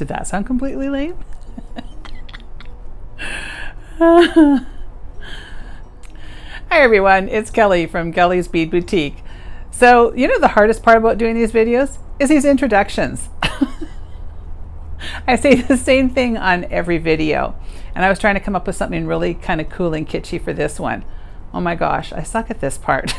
Did that sound completely lame? Hi everyone, it's Kelly from Kellie's Bead Boutique. So, you know the hardest part about doing these videos is these introductions. I say the same thing on every video, and I was trying to come up with something really kind of cool and kitschy for this one. Oh my gosh, I suck at this part.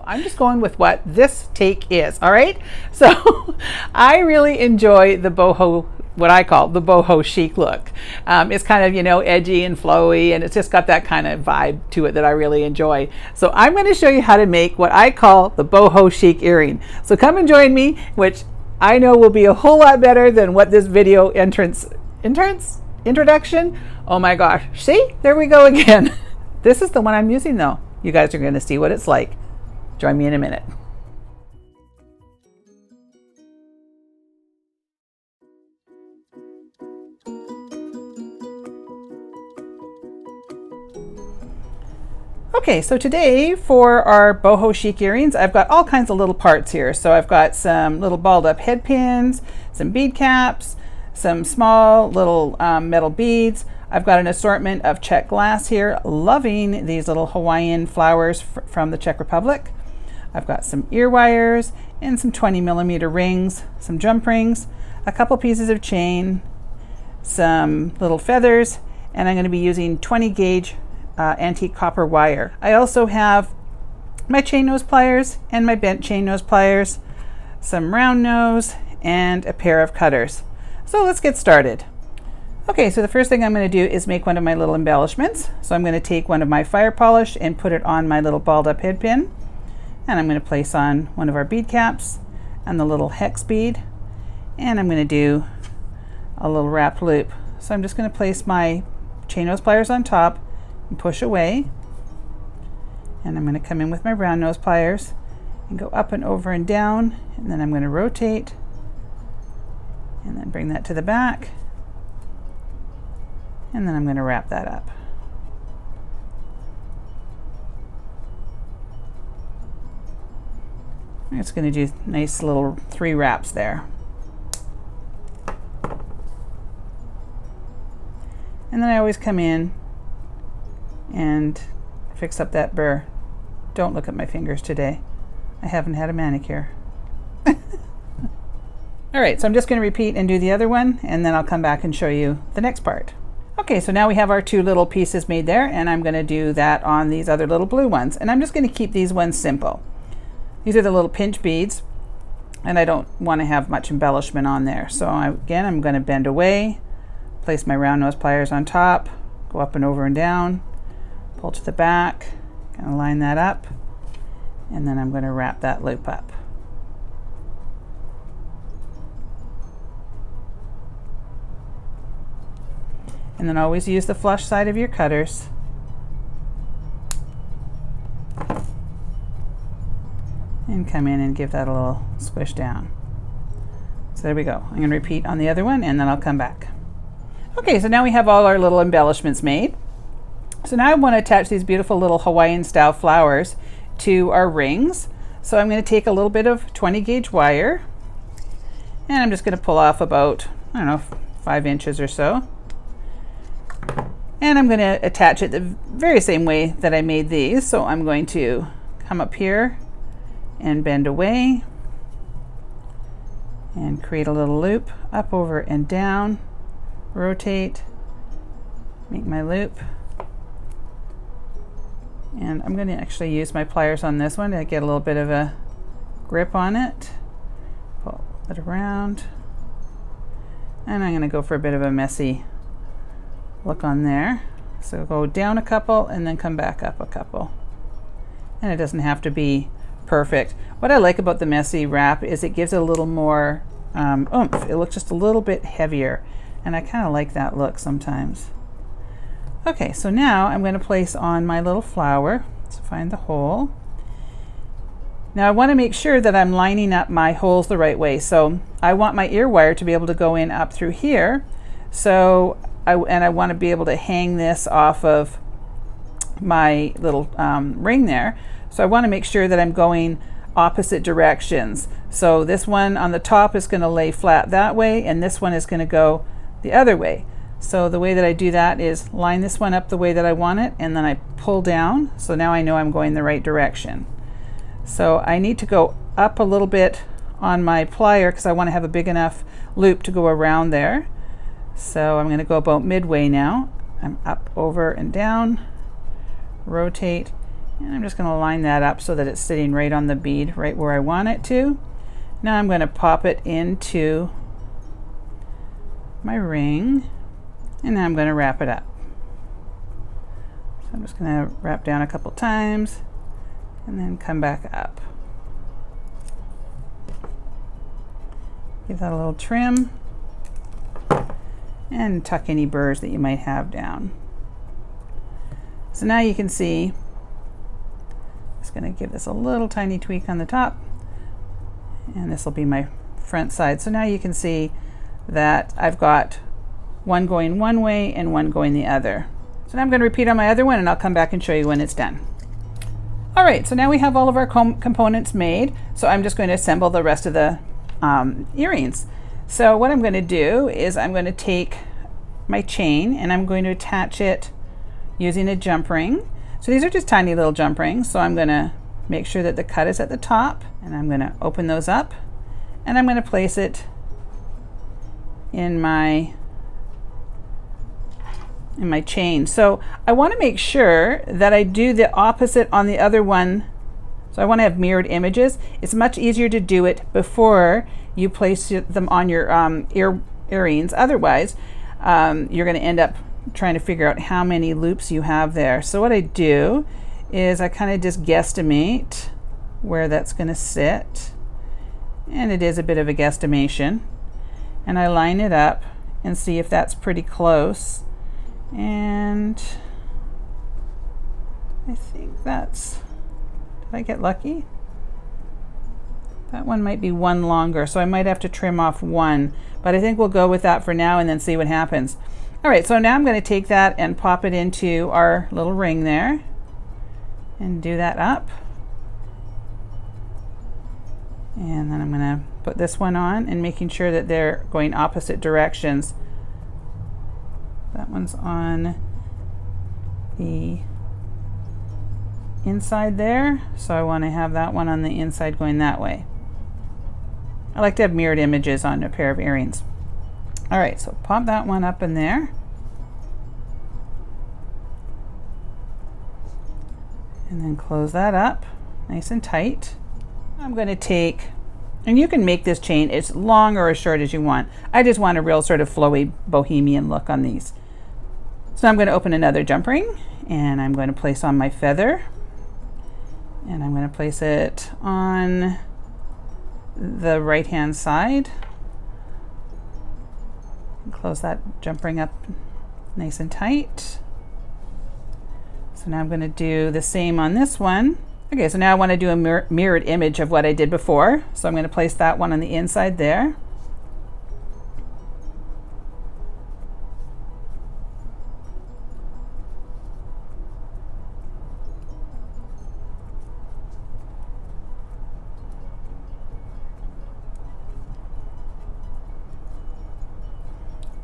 I'm just going with what this take is, all right? So I really enjoy the boho, what I call the boho chic look. It's kind of, you know, edgy and flowy, and it's just got that kind of vibe to it that I really enjoy. So I'm going to show you how to make what I call the boho chic earring. So come and join me, which I know will be a whole lot better than what this video introduction. Oh my gosh, see, there we go again. This is the one I'm using though. You guys are going to see what it's like. Join me in a minute. Okay, so today for our boho chic earrings, I've got all kinds of little parts here. So I've got some little balled up head pins, some bead caps, some small little metal beads. I've got an assortment of Czech glass here, loving these little Hawaiian flowers from the Czech Republic. I've got some ear wires and some 20mm rings, some jump rings, a couple pieces of chain, some little feathers, and I'm going to be using 20 gauge antique copper wire. I also have my chain nose pliers and my bent chain nose pliers, some round nose, and a pair of cutters. So let's get started. Okay, so the first thing I'm going to do is make one of my little embellishments. So I'm going to take one of my fire polish and put it on my little balled up head pin. And I'm going to place on one of our bead caps and the little hex bead. And I'm going to do a little wrap loop. So I'm just going to place my chain nose pliers on top and push away. And I'm going to come in with my round nose pliers and go up and over and down. And then I'm going to rotate and then bring that to the back. And then I'm going to wrap that up. I'm just going to do nice little 3 wraps there. And then I always come in and fix up that burr. Don't look at my fingers today. I haven't had a manicure. All right, so I'm just going to repeat and do the other one, and then I'll come back and show you the next part. Okay, so now we have our 2 little pieces made there, and I'm going to do that on these other little blue ones. And I'm just going to keep these ones simple. These are the little pinch beads, and I don't want to have much embellishment on there. So again, I'm going to bend away, place my round nose pliers on top, go up and over and down, pull to the back, kind of line that up, and then I'm going to wrap that loop up. And then always use the flush side of your cutters. And come in and give that a little squish down. So there we go. I'm going to repeat on the other one, and then I'll come back. Okay, so now we have all our little embellishments made. So now I want to attach these beautiful little Hawaiian style flowers to our rings. So I'm going to take a little bit of 20 gauge wire, and I'm just going to pull off about, I don't know, 5 inches or so. And I'm going to attach it the very same way that I made these. So I'm going to come up here and bend away and create a little loop up, over, and down, rotate, make my loop. And I'm going to actually use my pliers on this one to get a little bit of a grip on it. Pull it around. And I'm going to go for a bit of a messy look on there. So go down a couple and then come back up a couple. And it doesn't have to be perfect. What I like about the messy wrap is it gives it a little more oomph. It looks just a little bit heavier, and I kind of like that look sometimes. Okay, so now I'm going to place on my little flower. So find the hole. Now I want to make sure that I'm lining up my holes the right way. So I want my ear wire to be able to go in up through here. So I want to be able to hang this off of my little ring there. So I want to make sure that I'm going opposite directions. So this one on the top is going to lay flat that way, and this one is going to go the other way. So the way that I do that is line this one up the way that I want it, and then I pull down. So now I know I'm going the right direction. So I need to go up a little bit on my plier because I want to have a big enough loop to go around there. So I'm going to go about midway now. I'm up, over, and down, rotate, and I'm just going to line that up so that it's sitting right on the bead, right where I want it to. Now I'm going to pop it into my ring, and now I'm going to wrap it up. So I'm just going to wrap down a couple times and then come back up. Give that a little trim and tuck any burrs that you might have down. So now you can see, I'm just going to give this a little tiny tweak on the top, and this will be my front side. So now you can see that I've got one going one way and one going the other. So now I'm going to repeat on my other one, and I'll come back and show you when it's done. All right, so now we have all of our components made, so I'm just going to assemble the rest of the earrings. So what I'm going to do is I'm going to take my chain and I'm going to attach it using a jump ring. So these are just tiny little jump rings, so I'm going to make sure that the cut is at the top, and I'm going to open those up, and I'm going to place it in my chain. So I want to make sure that I do the opposite on the other one. So I want to have mirrored images. It's much easier to do it before you place them on your earrings. Otherwise, you're going to end up trying to figure out how many loops you have there. So what I do is I kind of just guesstimate where that's going to sit. And it is a bit of a guesstimation. And I line it up and see if that's pretty close. And I think that's, did I get lucky? That one might be one longer, so I might have to trim off one, but I think we'll go with that for now and then see what happens. All right, so now I'm going to take that and pop it into our little ring there and do that up. And then I'm going to put this one on and making sure that they're going opposite directions. That one's on the inside there, so I want to have that one on the inside going that way. I like to have mirrored images on a pair of earrings. All right, so pop that one up in there. And then close that up nice and tight. I'm going to take, and you can make this chain as long or as short as you want. I just want a real sort of flowy bohemian look on these. So I'm going to open another jump ring, and I'm going to place on my feather, and I'm going to place it on the right hand side. Close that jump ring up nice and tight. So now I'm going to do the same on this one. Okay, so now I want to do a mirrored image of what I did before. So I'm going to place that one on the inside there.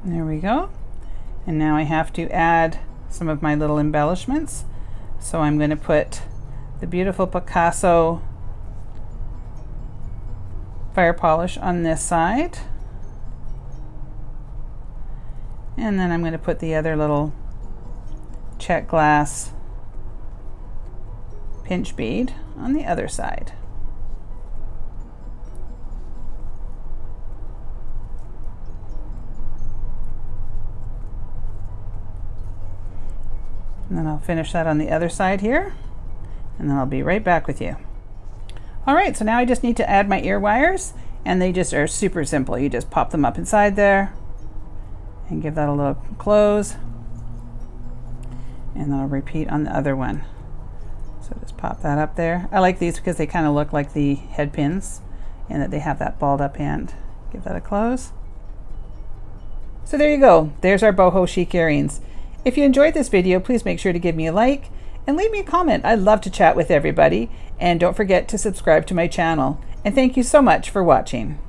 There we go. And now I have to add some of my little embellishments. So I'm going to put the beautiful Picasso fire polish on this side. And then I'm going to put the other little check glass pinch bead on the other side. And then I'll finish that on the other side here, and then I'll be right back with you. All right, so now I just need to add my ear wires, and they just are super simple. You just pop them up inside there and give that a little close, and then I'll repeat on the other one. So just pop that up there. I like these because they kind of look like the head pins, and that they have that balled up end. Give that a close. So there you go. There's our Boho Chic earrings. If you enjoyed this video, please make sure to give me a like and leave me a comment. I'd love to chat with everybody. And don't forget to subscribe to my channel. And thank you so much for watching.